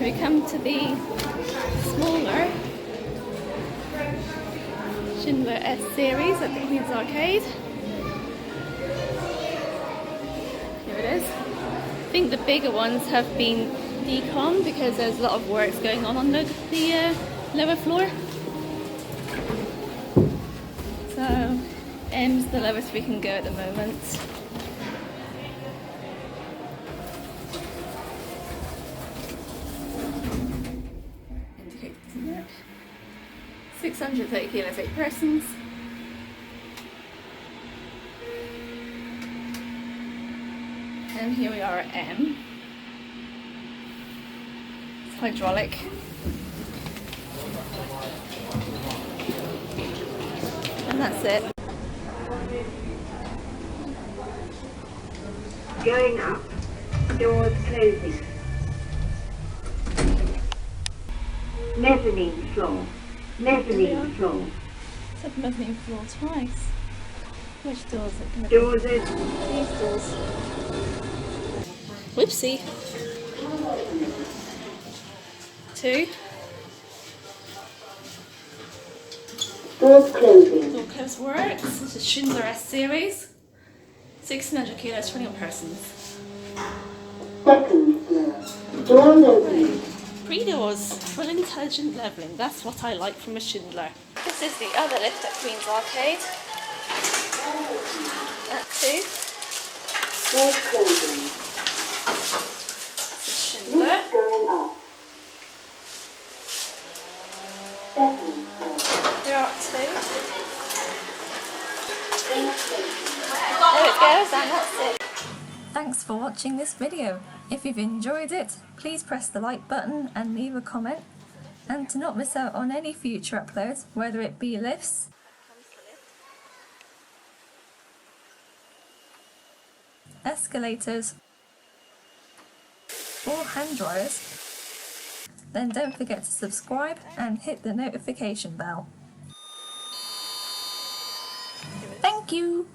we come to the smaller Schindler S Series at the Queen's Arcade. Here it is. I think the bigger ones have been decommissioned because there's a lot of works going on the lower floor. So M's the lowest we can go at the moment. Indicator doesn't work. 630 kilos, 8 persons. And here we are at M. It's hydraulic. And that's it. Going up, doors closing. Mezzanine floor, mezzanine floor. Said mezzanine floor twice. Which doors are going to Doors be? open. These doors. Whoopsie. 2. Doors closing. Door close works. This is Schindler S Series. 1600 kilos, 21 persons. Second floor. Doors open. 3 doors. Full intelligent levelling. That's what I like from a Schindler. This is the other lift at Queen's Arcade. At 2. Doors closing. This is Schindler. Lift going up. Second floor. There are 2. There it goes, and that's it. Thanks for watching this video. If you've enjoyed it, please press the like button and leave a comment. And to not miss out on any future uploads, whether it be lifts, escalators, or hand dryers, then don't forget to subscribe and hit the notification bell. Thank you!